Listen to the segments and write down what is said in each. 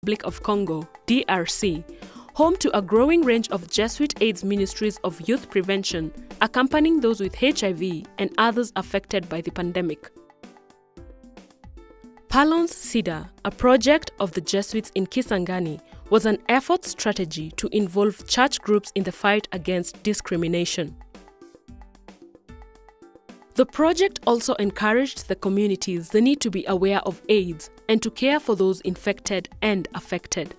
Republic of Congo, DRC, home to a growing range of Jesuit AIDS ministries of youth prevention, accompanying those with HIV and others affected by the pandemic. Palon's SIDA, a project of the Jesuits in Kisangani, was an effort strategy to involve church groups in the fight against discrimination. The project also encouraged the communities the need to be aware of AIDS and to care for those infected and affected.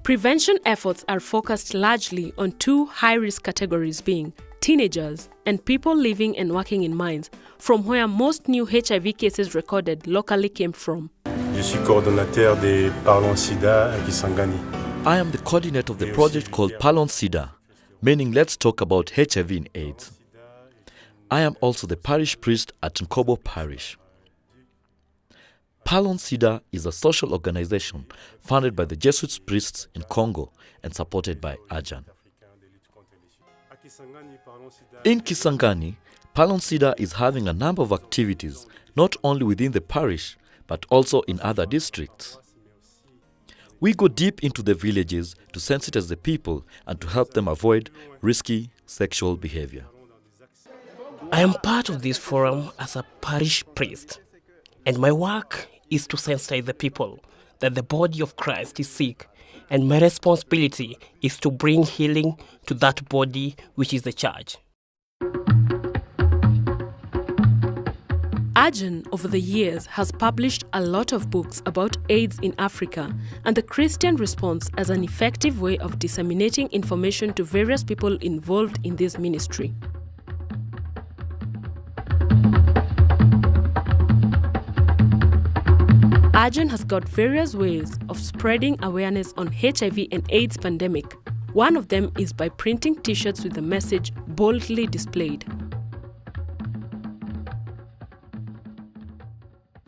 Prevention efforts are focused largely on two high-risk categories being teenagers and people living and working in mines, from where most new HIV cases recorded locally came from. Je suis coordonnateur des Parlons SIDA à Kisangani. I am the coordinator of the project called Palon SIDA, meaning Let's Talk About HIV and AIDS. I am also the parish priest at Nkobo Parish. Palon SIDA is a social organization funded by the Jesuit priests in Congo and supported by AJAN. In Kisangani, Palon SIDA is having a number of activities not only within the parish but also in other districts. We go deep into the villages to sensitize the people and to help them avoid risky sexual behavior. I am part of this forum as a parish priest, and my work is to sensitize the people that the body of Christ is sick, and my responsibility is to bring healing to that body, which is the church. AJAN over the years has published a lot of books about AIDS in Africa and the Christian response as an effective way of disseminating information to various people involved in this ministry. AJAN has got various ways of spreading awareness on HIV and AIDS pandemic. One of them is by printing t-shirts with the message boldly displayed.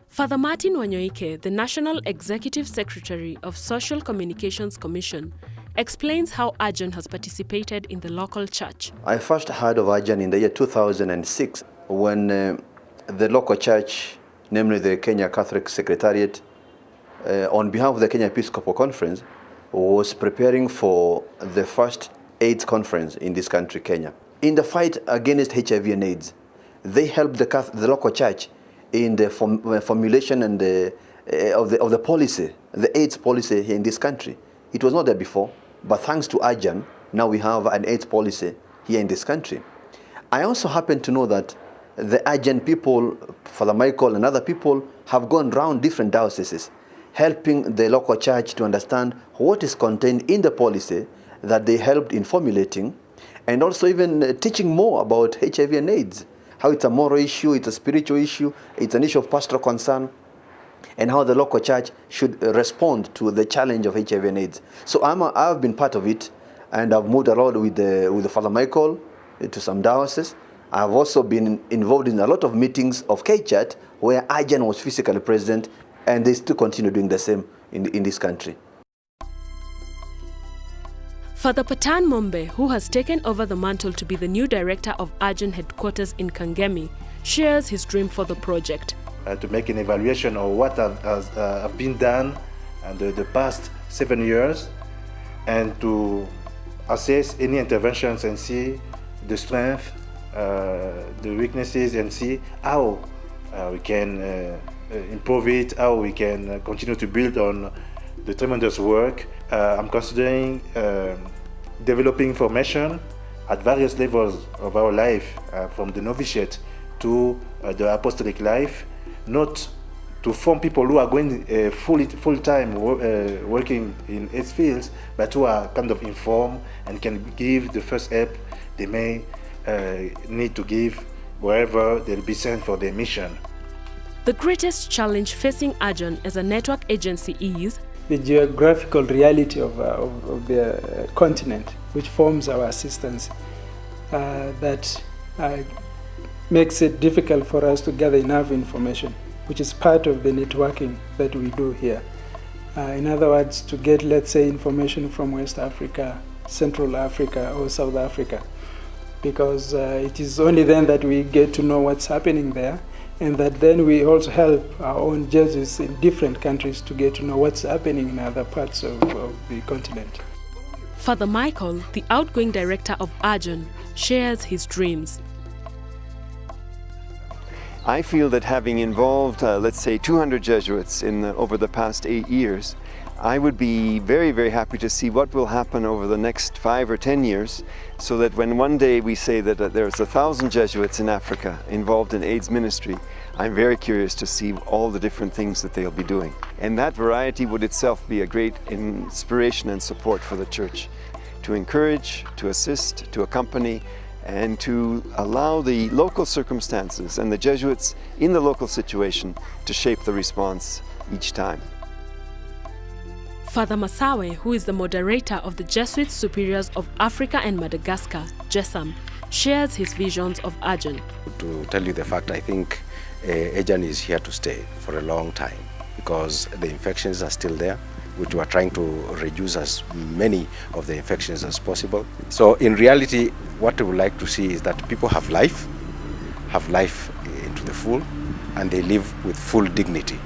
Father Martin Wanyoike, the National Executive Secretary of Social Communications Commission, explains how AJAN has participated in the local church. I first heard of AJAN in the year 2006 when the local church, namely the Kenya Catholic Secretariat, on behalf of the Kenya Episcopal Conference, was preparing for the first AIDS conference in this country, Kenya. In the fight against HIV and AIDS, they helped the local church in the formulation and of the policy, the AIDS policy here in this country. It was not there before, but thanks to AJAN, now we have an AIDS policy here in this country. I also happen to know that the AJAN people, Father Michael and other people, have gone around different dioceses, helping the local church to understand what is contained in the policy that they helped in formulating, and also even teaching more about HIV and AIDS. How it's a moral issue, it's a spiritual issue, it's an issue of pastoral concern, and how the local church should respond to the challenge of HIV and AIDS. So I've been part of it, and I've moved around with the Father Michael to some dioceses. I've also been involved in a lot of meetings of K-Church where AJAN was physically present, and they still continue doing the same in this country. Father Patan Mombe, who has taken over the mantle to be the new director of AJAN headquarters in Kangemi, shares his dream for the project. To make an evaluation of what has been done in the past 7 years, and to assess any interventions and see the strength, the weaknesses, and see how we can improve it, how we can continue to build on the tremendous work. I'm considering developing information at various levels of our life, from the novitiate to the apostolic life, not to form people who are going full-time working in AIDS fields, but who are kind of informed and can give the first help they may need to give wherever they'll be sent for their mission. The greatest challenge facing AJAN as a network agency is the geographical reality of the continent, which forms our assistance, that makes it difficult for us to gather enough information, which is part of the networking that we do here. In other words, to get, let's say, information from West Africa, Central Africa, or South Africa, because it is only then that we get to know what's happening there, and that then we also help our own Jesuits in different countries to get to know what's happening in other parts of the continent. Father Michael, the outgoing director of Arjun, shares his dreams. I feel that having involved, let's say, 200 Jesuits over the past 8 years, I would be very, very happy to see what will happen over the next 5 or 10 years, so that when one day we say that there's 1,000 Jesuits in Africa involved in AIDS ministry, I'm very curious to see all the different things that they'll be doing. And that variety would itself be a great inspiration and support for the Church, to encourage, to assist, to accompany, and to allow the local circumstances and the Jesuits in the local situation to shape the response each time. Father Masawe, who is the moderator of the Jesuit Superiors of Africa and Madagascar, JESAM, shares his visions of Arjun. To tell you the fact, I think Arjun is here to stay for a long time because the infections are still there, which we are trying to reduce as many of the infections as possible. So in reality, what we would like to see is that people have life into the full, and they live with full dignity.